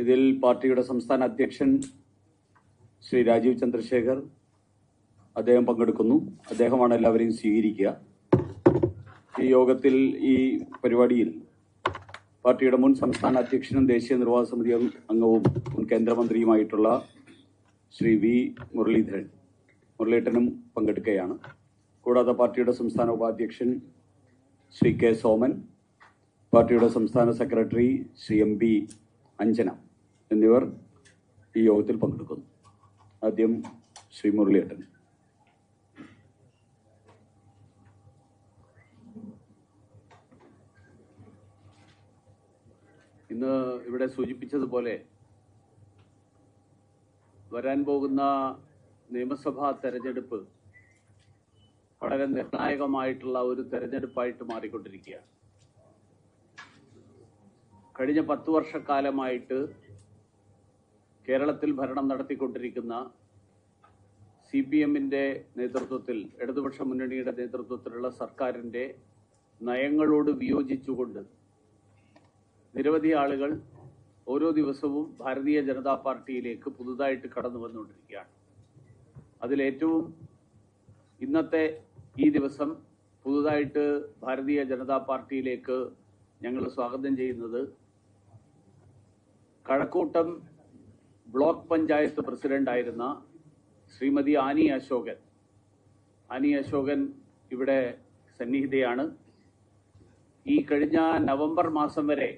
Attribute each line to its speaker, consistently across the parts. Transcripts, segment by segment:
Speaker 1: ഇതിൽ പാർട്ടിയുടെ സംസ്ഥാന അധ്യക്ഷൻ ശ്രീ രാജീവ് ചന്ദ്രശേഖർ അദ്ദേഹം പങ്കെടുക്കുന്നു. അദ്ദേഹമാണ് എല്ലാവരെയും സ്വീകരിക്കുക. ഈ യോഗത്തിൽ ഈ പരിപാടിയിൽ പാർട്ടിയുടെ മുൻ സംസ്ഥാന അധ്യക്ഷനും ദേശീയ നിർവാഹക സമിതി അംഗവും മുൻ കേന്ദ്രമന്ത്രിയുമായിട്ടുള്ള ശ്രീ വി മുരളീധരനും പങ്കെടുക്കുകയാണ്. കൂടാതെ പാർട്ടിയുടെ സംസ്ഥാന ഉപാധ്യക്ഷൻ ശ്രീ കെ സോമൻ, പാർട്ടിയുടെ സംസ്ഥാന സെക്രട്ടറി ശ്രീ MP അഞ്ജന എന്നിവർ ഈ യോഗത്തിൽ പങ്കെടുക്കുന്നു. ആദ്യം ശ്രീ മുരളീധരൻ. ഇന്ന് ഇവിടെ സൂചിപ്പിച്ചതുപോലെ വരാൻ പോകുന്ന നിയമസഭാ തെരഞ്ഞെടുപ്പ് വളരെ നിർണായകമായിട്ടുള്ള ഒരു തെരഞ്ഞെടുപ്പായിട്ട് മാറിക്കൊണ്ടിരിക്കുകയാണ്. കഴിഞ്ഞ 10 വർഷക്കാലമായിട്ട് കേരളത്തിൽ ഭരണം നടത്തിക്കൊണ്ടിരിക്കുന്ന CPM-ന്റെ നേതൃത്വത്തിൽ, ഇടതുപക്ഷ മുന്നണിയുടെ നേതൃത്വത്തിലുള്ള സർക്കാരിൻ്റെ നയങ്ങളോട് വിയോജിച്ചുകൊണ്ട് നിരവധി ആളുകൾ ഓരോ ദിവസവും ഭാരതീയ ജനതാ പാർട്ടിയിലേക്ക് പുതുതായിട്ട് കടന്നു വന്നുകൊണ്ടിരിക്കുകയാണ്. അതിലേറ്റവും ഇന്നത്തെ ഈ ദിവസം പുതുതായിട്ട് ഭാരതീയ ജനതാ പാർട്ടിയിലേക്ക് ഞങ്ങൾ സ്വാഗതം ചെയ്യുന്നത് കഴക്കൂട്ടം ബ്ലോക്ക് പഞ്ചായത്ത് പ്രസിഡന്റായിരുന്ന ശ്രീമതി ആനി അശോകൻ ഇവിടെ സന്നിഹിതയാണ്. ഈ കഴിഞ്ഞ നവംബർ മാസം വരെ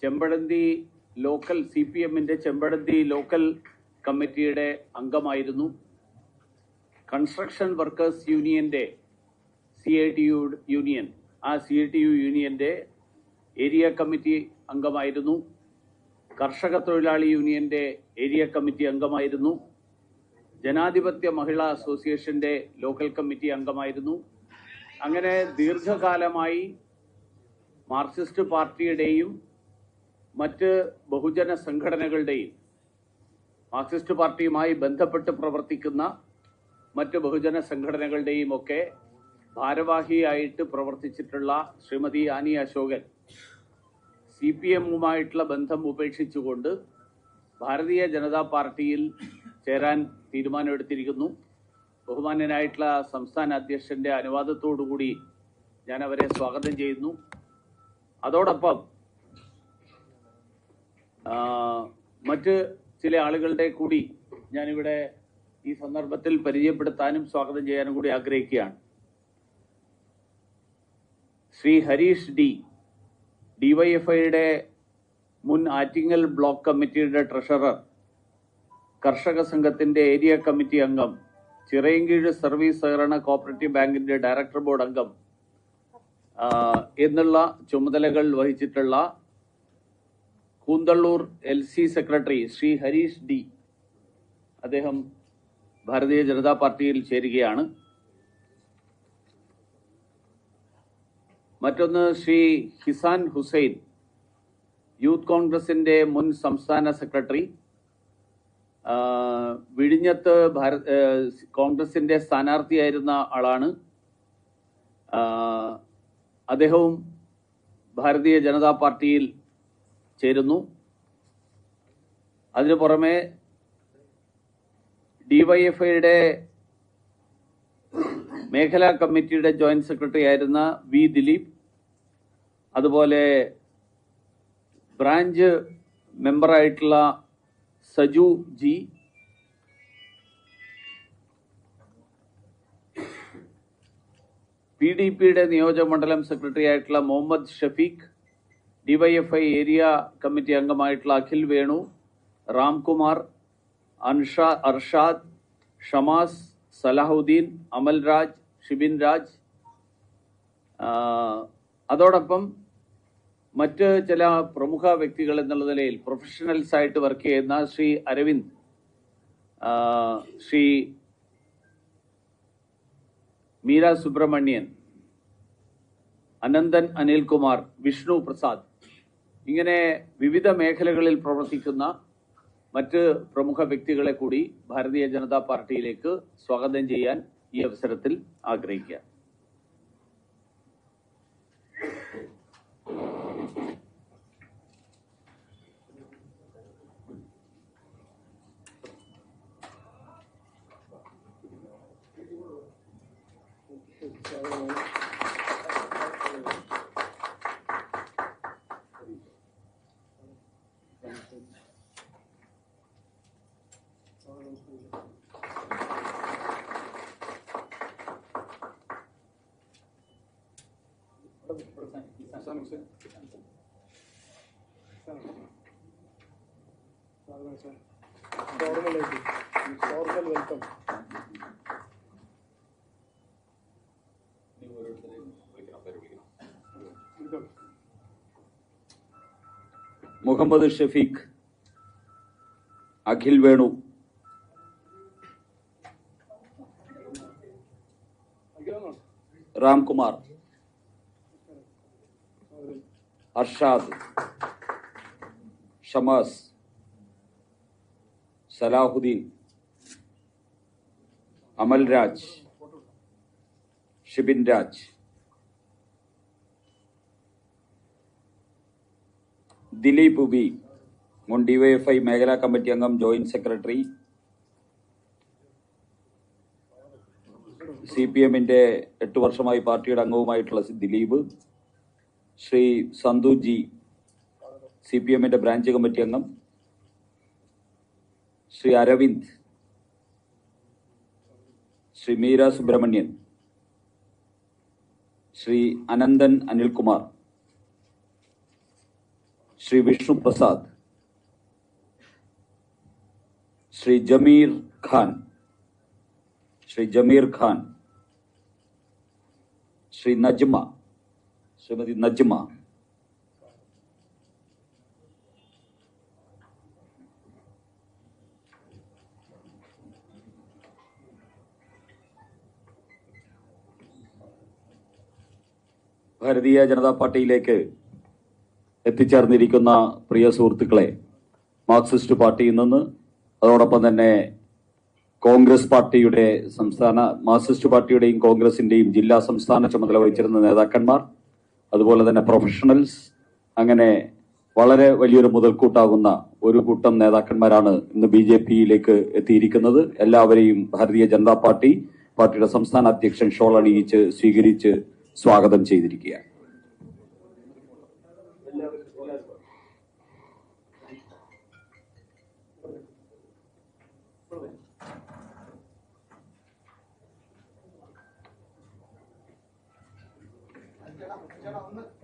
Speaker 1: ചെമ്പഴന്തി ലോക്കൽ CPM-ന്റെ ചെമ്പഴന്തി ലോക്കൽ കമ്മിറ്റിയുടെ അംഗമായിരുന്നു. കൺസ്ട്രക്ഷൻ വർക്കേഴ്സ് യൂണിയന്റെ CITU യൂണിയൻ, ആ CITU യൂണിയന്റെ ഏരിയ കമ്മിറ്റി അംഗമായിരുന്നു. കർഷക തൊഴിലാളി യൂണിയന്റെ ഏരിയ കമ്മിറ്റി അംഗമായിരുന്നു. ജനാധിപത്യ മഹിളാ അസോസിയേഷന്റെ ലോക്കൽ കമ്മിറ്റി അംഗമായിരുന്നു. അങ്ങനെ ദീർഘകാലമായി മാർക്സിസ്റ്റ് പാർട്ടിയുടെയും മറ്റ് ബഹുജന സംഘടനകളുടെയും, മാർക്സിസ്റ്റ് പാർട്ടിയുമായി ബന്ധപ്പെട്ട് പ്രവർത്തിക്കുന്ന മറ്റ് ബഹുജന സംഘടനകളുടെയും ഒക്കെ ഭാരവാഹിയായിട്ട് പ്രവർത്തിച്ചിട്ടുള്ള ശ്രീമതി ആനി അശോകൻ CPM-ഉമായിട്ടുള്ള ബന്ധം ഉപേക്ഷിച്ചുകൊണ്ട് ഭാരതീയ ജനതാ പാർട്ടിയിൽ ചേരാൻ തീരുമാനമെടുത്തിരിക്കുന്നു. ബഹുമാന്യനായിട്ടുള്ള സംസ്ഥാന അധ്യക്ഷന്റെ അനുവാദത്തോടുകൂടി ഞാൻ അവരെ സ്വാഗതം ചെയ്യുന്നു. അതോടൊപ്പം മറ്റ് ചില ആളുകളുടെ കൂടി ഞാനിവിടെ ഈ സന്ദർഭത്തിൽ പരിചയപ്പെടുത്താനും സ്വാഗതം ചെയ്യാനും കൂടി ആഗ്രഹിക്കുകയാണ്. ശ്രീ ഹരീഷ് DYFIയുടെ മുൻ ആറ്റിങ്ങൽ ബ്ലോക്ക് കമ്മിറ്റിയുടെ ട്രഷറർ, കർഷക സംഘത്തിന്റെ ഏരിയ കമ്മിറ്റി അംഗം, ചിറയൻകീഴ് സർവീസ് സഹകരണ കോഓപ്പറേറ്റീവ് ബാങ്കിന്റെ ഡയറക്ടർ ബോർഡ് അംഗം എന്നുള്ള ചുമതലകൾ വഹിച്ചിട്ടുള്ള കൂന്തള്ളൂർ LC സെക്രട്ടറി ശ്രീ ഹരീഷ് അദ്ദേഹം ഭാരതീയ ജനതാ പാർട്ടിയിൽ ചേരുകയാണ്. മറ്റൊന്ന് ശ്രീ ഹിസാൻ ഹുസൈൻ, യൂത്ത് കോൺഗ്രസിന്റെ മുൻ സംസ്ഥാന സെക്രട്ടറി, വിഴിഞ്ഞത്ത് കോൺഗ്രസിന്റെ സ്ഥാനാർത്ഥിയായിരുന്ന ആളാണ്. അദ്ദേഹവും ഭാരതീയ ജനതാ പാർട്ടിയിൽ ചേരുന്നു. അതിനു പുറമെ DYFIയുടെ മേഖലാ കമ്മിറ്റിയുടെ ജോയിന്റ് സെക്രട്ടറി ആയിരുന്ന വി ദിലീപ്, അതുപോലെ ബ്രാഞ്ച് മെമ്പറായിട്ടുള്ള സജു ജി, PDPയുടെ നിയോജകമണ്ഡലം സെക്രട്ടറി ആയിട്ടുള്ള Muhammad Shafeeq, DYFI area committee അംഗമായിട്ടുള്ള അഖിൽ വേണു, രാംകുമാർ, അർഷാദ്, ഷമാസ്, സലാഹുദ്ദീൻ, അമൽരാജ്, ഷിബിൻ രാജ്. അതോടൊപ്പം മറ്റ് ചില പ്രമുഖ വ്യക്തികൾ എന്നുള്ള നിലയിൽ പ്രൊഫഷണൽസ് ആയിട്ട് വർക്ക് ചെയ്യുന്ന ശ്രീ അരവിന്ദ്, ശ്രീ മീര സുബ്രഹ്മണ്യൻ, അനന്തൻ അനിൽകുമാർ, വിഷ്ണു പ്രസാദ്, ഇങ്ങനെ വിവിധ മേഖലകളിൽ പ്രവർത്തിക്കുന്ന മറ്റ് പ്രമുഖ വ്യക്തികളെ കൂടി ഭാരതീയ ജനതാ പാർട്ടിയിലേക്ക് സ്വാഗതം ചെയ്യാൻ ഈ അവസരത്തിൽ ആഗ്രഹിക്കുക.
Speaker 2: Formal welcome.
Speaker 1: Muhammad Shafeeq, Akhil Venu, Ramkumar, Arshad, Shamas, Salahuddin, Amal Raj, Shibin Raj, Dileep B, മുൻ ഡിവൈഎഫ്ഐ മേഖലാ കമ്മിറ്റി അംഗം, ജോയിന്റ് സെക്രട്ടറി, CPM-ന്റെ 8 വർഷമായി പാർട്ടിയുടെ അംഗവുമായിട്ടുള്ള ദിലീപ്, ശ്രീ സന്തു ജി, CPM-ന്റെ ബ്രാഞ്ച് കമ്മിറ്റി അംഗം, ശ്രീ അരവിന്ദ്, ശ്രീ മീര സുബ്രഹ്മണ്യൻ, ശ്രീ അനന്തൻ അനിൽകുമാർ, ശ്രീ വിഷ്ണു പ്രസാദ്, ശ്രീ ജമീർ ഖാൻ, ശ്രീ നജ്മ, ശ്രീമതി നജ്മ, ഭാരതീയ ജനതാ പാർട്ടിയിലേക്ക് എത്തിച്ചേർന്നിരിക്കുന്ന പ്രിയ സുഹൃത്തുക്കളെ, മാർക്സിസ്റ്റ് പാർട്ടിയിൽ നിന്ന്, അതോടൊപ്പം തന്നെ കോൺഗ്രസ് പാർട്ടിയുടെ മാർക്സിസ്റ്റ് പാർട്ടിയുടെയും കോൺഗ്രസിന്റെയും ജില്ലാ സംസ്ഥാന ചുമതല വഹിച്ചിരുന്ന നേതാക്കന്മാർ, അതുപോലെ തന്നെ പ്രൊഫഷണൽസ്, അങ്ങനെ വളരെ വലിയൊരു മുതൽക്കൂട്ടാകുന്ന ഒരു കൂട്ടം നേതാക്കന്മാരാണ് ഇന്ന് BJP-യിലേക്ക് എത്തിയിരിക്കുന്നത്. എല്ലാവരെയും ഭാരതീയ ജനതാ പാർട്ടിയുടെ സംസ്ഥാന അധ്യക്ഷൻ ഷോൾ അണിയിച്ച് സ്വീകരിച്ച് സ്വാഗതം ചെയ്തിരിക്കുകയാണ്.
Speaker 2: ചേട്ടാ